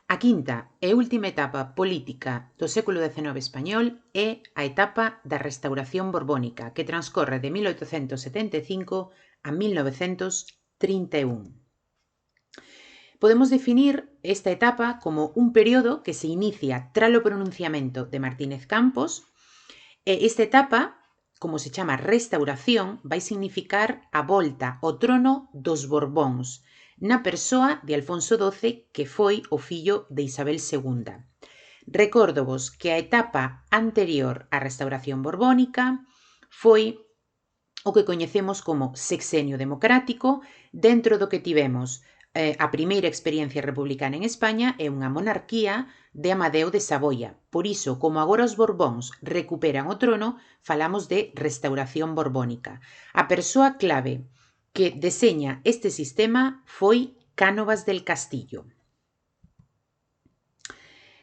A quinta e última etapa política do século XIX español é a etapa da Restauración Borbónica, que transcorre de 1875 a 1931. Podemos definir esta etapa como un período que se inicia tras o pronunciamento de Martínez Campos. Esta etapa, como se chama restauración, vai significar a volta ao trono dos Borbóns, na persoa de Alfonso XII, que foi o fillo de Isabel II. Recórdovos que a etapa anterior á restauración borbónica foi o que coñecemos como sexenio democrático, dentro do que tivemos a primeira experiencia republicana en España é unha monarquía de Amadeo de Saboia. Por iso, como agora os Borbóns recuperan o trono, falamos de restauración borbónica. A persoa clave que deseña este sistema foi Cánovas del Castillo.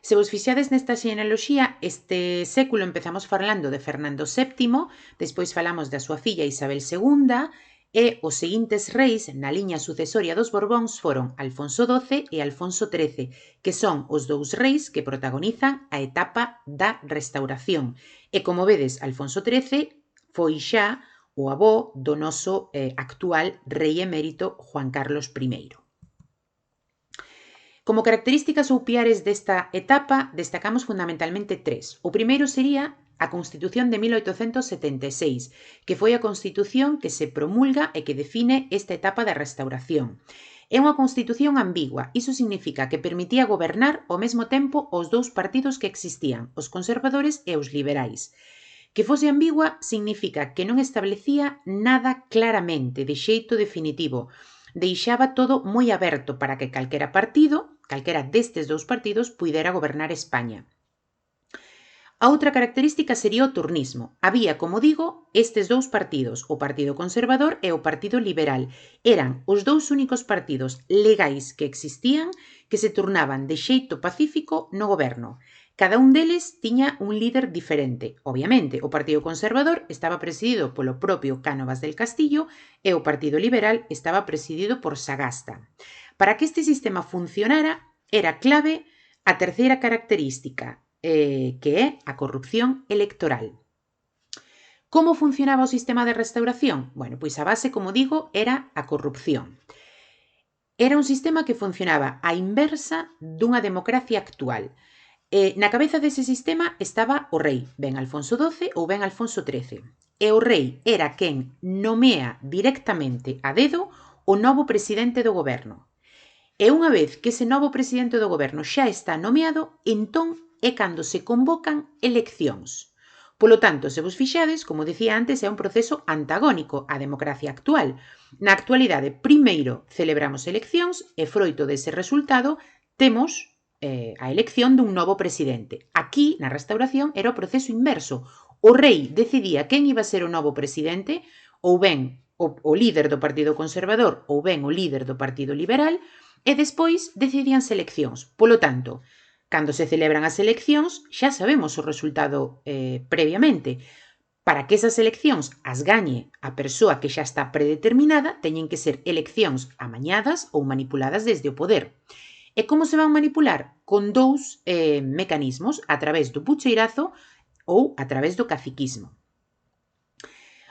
Se vos fixades nesta xenealoxía, este século empezamos falando de Fernando VII, despois falamos da súa filla Isabel II, e os seguintes reis na liña sucesoria dos Borbóns foron Alfonso XII e Alfonso XIII, que son os dous reis que protagonizan a etapa da restauración. E como vedes, Alfonso XIII foi xa o avó do noso actual rei emérito Juan Carlos I. Como características ou piares desta etapa, destacamos fundamentalmente tres. O primeiro sería a Constitución de 1876, que foi a Constitución que se promulga e que define esta etapa da restauración. É unha Constitución ambigua, iso significa que permitía gobernar ao mesmo tempo os dous partidos que existían, os conservadores e os liberais. Que fose ambigua significa que non establecía nada claramente, de xeito definitivo, deixaba todo moi aberto para que calquera partido, calquera destes dous partidos, puidera gobernar España. A outra característica sería o turnismo. Había, como digo, estes dous partidos, o Partido Conservador e o Partido Liberal. Eran os dous únicos partidos legais que existían que se turnaban de xeito pacífico no goberno. Cada un deles tiña un líder diferente. Obviamente, o Partido Conservador estaba presidido polo propio Cánovas del Castillo e o Partido Liberal estaba presidido por Sagasta. Para que este sistema funcionara, era clave a terceira característica, que é a corrupción electoral. Como funcionaba o sistema de restauración? Bueno, pois a base, como digo, era a corrupción. Era un sistema que funcionaba á inversa dunha democracia actual. Na cabeza dese sistema estaba o rei, ben Alfonso XII ou ben Alfonso XIII. E o rei era quen nomea directamente a dedo o novo presidente do goberno. E unha vez que ese novo presidente do goberno xa está nomeado, entón é cando se convocan eleccións. Polo tanto, se vos fixades, como dicía antes, é un proceso antagónico á democracia actual. Na actualidade, primeiro celebramos eleccións e froito dese resultado temos a elección dun novo presidente. Aquí, na restauración, era o proceso inverso. O rei decidía quen iba a ser o novo presidente, ou ben o líder do Partido Conservador ou ben o líder do Partido Liberal, e despois decidíanse eleccións. Polo tanto, cando se celebran as eleccións, xa sabemos o resultado previamente. Para que esas eleccións as gañe a persoa que xa está predeterminada, teñen que ser eleccións amañadas ou manipuladas desde o poder. E como se van manipular? Con dous mecanismos, a través do pucheirazo ou a través do caciquismo.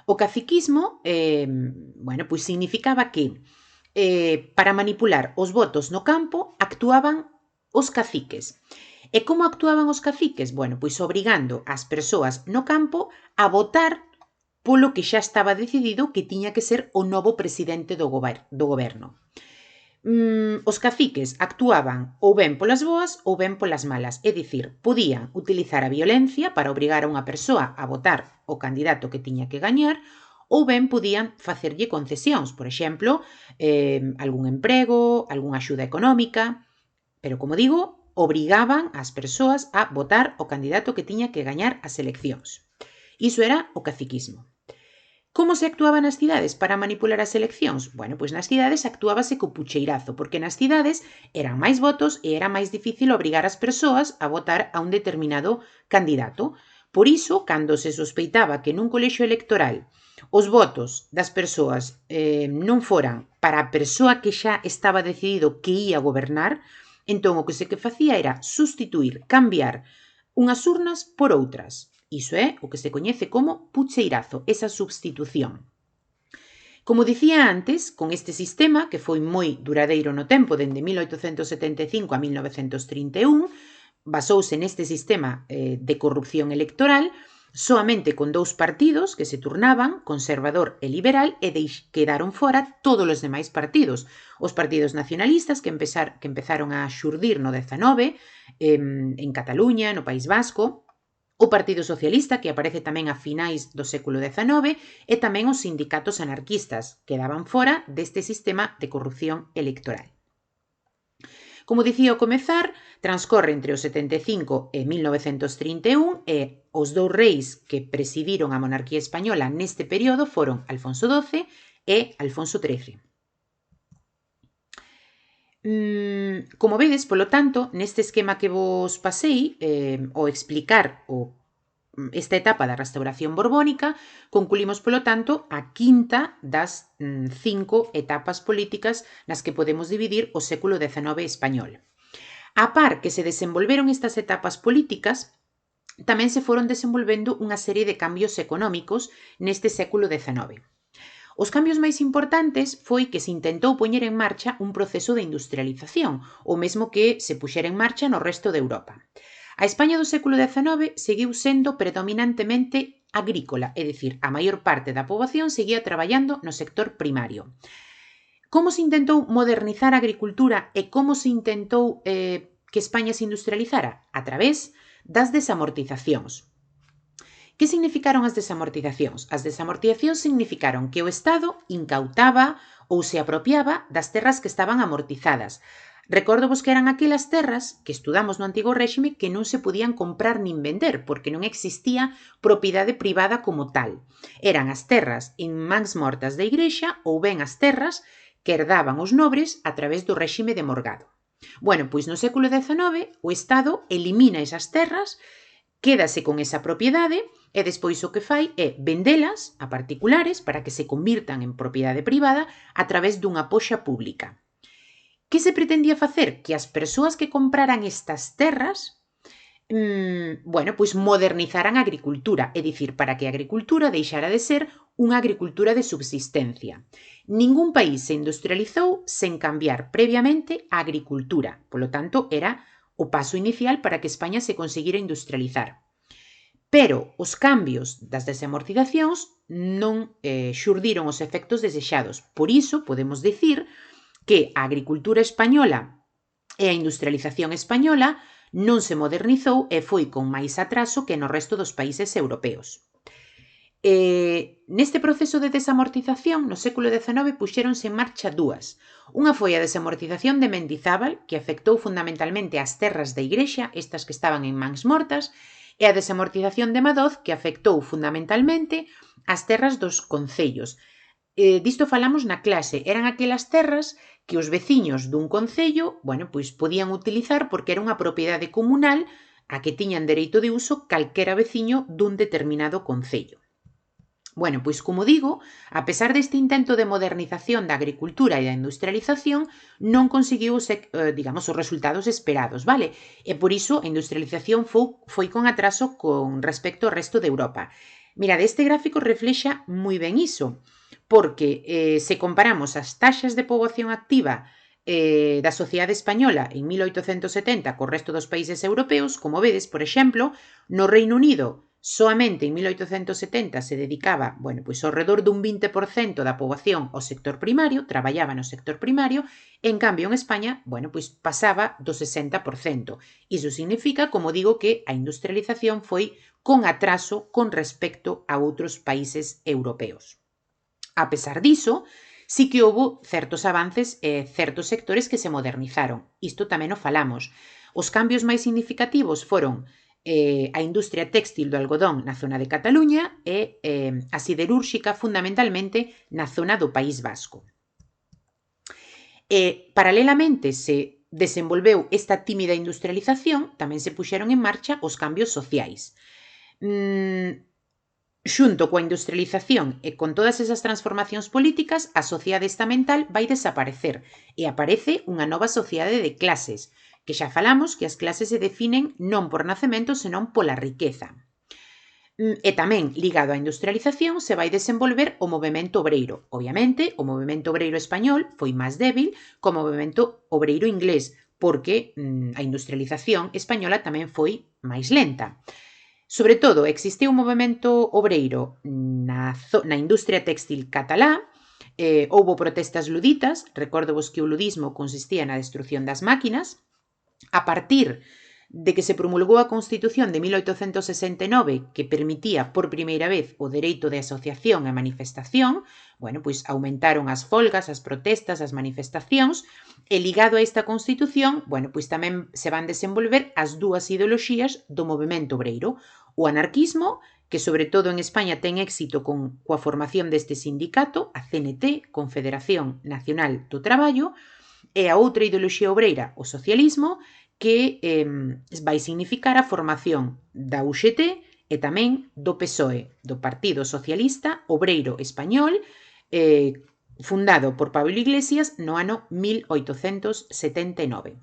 O caciquismo, pois significaba que para manipular os votos no campo actuaban os caciques. E como actuaban os caciques? Bueno, pois obrigando as persoas no campo a votar polo que xa estaba decidido que tiña que ser o novo presidente do goberno. Os caciques actuaban ou ben polas boas ou ben polas malas, é dicir, podían utilizar a violencia para obrigar a unha persoa a votar o candidato que tiña que gañar, ou ben podían facerlle concesións, por exemplo, algún emprego, algunha axuda económica, pero, como digo, obrigaban as persoas a votar o candidato que tiña que gañar as eleccións. Iso era o caciquismo. Como se actuaba nas cidades para manipular as eleccións? Bueno, pois nas cidades actuábase co pucheirazo, porque nas cidades eran máis votos e era máis difícil obrigar as persoas a votar a un determinado candidato. Por iso, cando se sospeitaba que nun colexio electoral os votos das persoas non foran para a persoa que xa estaba decidido que ia gobernar, Entón, o que se que facía era cambiar unhas urnas por outras. Iso é o que se coñece como pucheirazo, esa substitución. Como dicía antes, con este sistema, que foi moi duradeiro no tempo, dende 1875 a 1931, basouse neste sistema de corrupción electoral, soamente con dous partidos que se turnaban, conservador e liberal, e quedaron fora todos os demais partidos. Os partidos nacionalistas que empezaron a xurdir no 19, en Cataluña, no País Vasco, o Partido Socialista, que aparece tamén a finais do século XIX, e tamén os sindicatos anarquistas, que quedaban fora deste sistema de corrupción electoral. Como dicía ao comezar, transcorre entre o 75 e 1931 e os dous reis que presidiron a monarquía española neste período foron Alfonso XII e Alfonso XIII. Como vedes, polo tanto, neste esquema que vos pasei, ao explicar esta etapa da restauración borbónica, concluímos, polo tanto, a quinta das 5 etapas políticas nas que podemos dividir o século XIX español. A par que se desenvolveron estas etapas políticas, tamén se foron desenvolvendo unha serie de cambios económicos neste século XIX. Os cambios máis importantes foi que se intentou poñer en marcha un proceso de industrialización, o mesmo que se puxera en marcha no resto de Europa. A España do século XIX seguiu sendo predominantemente agrícola, é dicir, a maior parte da poboación seguía traballando no sector primario. Como se intentou modernizar a agricultura e como se intentou que España se industrializara? A través das desamortizacións. Que significaron as desamortizacións? As desamortizacións significaron que o Estado incautaba ou se apropiaba das terras que estaban amortizadas. Recórdovos que eran aquelas terras que estudamos no antigo réxime que non se podían comprar nin vender porque non existía propiedade privada como tal. Eran as terras en mans mortas da Igrexa ou ben as terras que herdaban os nobres a través do réxime de morgado. Bueno, pois no século XIX o Estado elimina esas terras, quédase con esa propiedade e despois o que fai é vendelas a particulares para que se convirtan en propiedade privada a través dunha poxa pública. Que se pretendía facer? Que as persoas que compraran estas terras pois modernizaran a agricultura, é dicir, para que a agricultura deixara de ser unha agricultura de subsistencia. Ningún país se industrializou sen cambiar previamente a agricultura, polo tanto, era o paso inicial para que España se conseguira industrializar. Pero os cambios das desamortizacións non xurdiron os efectos desexados. Por iso, podemos dicir que a agricultura española e a industrialización española non se modernizou e foi con máis atraso que no resto dos países europeos. Neste proceso de desamortización, no século XIX, puxéronse en marcha dúas. Unha foi a desamortización de Mendizábal, que afectou fundamentalmente as terras da Igrexa, estas que estaban en mans mortas, e a desamortización de Madoz, que afectou fundamentalmente as terras dos concellos. Disto falamos na clase, eran aquelas terras que os veciños dun concello, pois podían utilizar porque era unha propiedade comunal a que tiñan dereito de uso calquera veciño dun determinado concello. Pois como digo, a pesar deste intento de modernización da agricultura e da industrialización, non conseguiu os resultados esperados, vale? E por iso a industrialización foi con atraso con respecto ao resto de Europa. Mirade, este gráfico reflexa moi ben iso, porque se comparamos as taxas de poboación activa da sociedade española en 1870 co resto dos países europeos, como vedes, por exemplo, no Reino Unido, soamente en 1870 se dedicaba, pois ao redor dun 20% da poboación ao sector primario, traballaba no sector primario, e en cambio en España, pois pasaba do 60%. Iso significa, como digo, que a industrialización foi con atraso con respecto a outros países europeos. A pesar diso, sí que houbo certos avances e certos sectores que se modernizaron. Isto tamén o falamos. Os cambios máis significativos foron a industria téxtil do algodón na zona de Cataluña e a siderúrxica fundamentalmente na zona do País Vasco. Paralelamente se desenvolveu esta tímida industrialización, tamén se puxeron en marcha os cambios sociais. Xunto coa industrialización e con todas esas transformacións políticas, a sociedade estamental vai desaparecer e aparece unha nova sociedade de clases. que xa falamos que as clases se definen non por nacemento, senón pola riqueza. E tamén, ligado á industrialización, se vai desenvolver o movemento obreiro. Obviamente, o movemento obreiro español foi máis débil que o movemento obreiro inglés, porque a industrialización española tamén foi máis lenta. Sobre todo, existiu un movemento obreiro na industria textil catalá, houbo protestas luditas, recórdovos que o ludismo consistía na destrucción das máquinas. A partir de que se promulgou a Constitución de 1869, que permitía por primeira vez o dereito de asociación e manifestación, bueno, pois aumentaron as folgas, as protestas, as manifestacións, e ligado a esta Constitución, bueno, pois tamén se van desenvolver as dúas ideoloxías do movemento obreiro, o anarquismo, que sobre todo en España ten éxito coa formación deste sindicato, a CNT, Confederación Nacional do Traballo, e a outra ideoloxía obreira, o socialismo, que vai significar a formación da UGT e tamén do PSOE, do Partido Socialista Obreiro Español, fundado por Pablo Iglesias no ano 1879.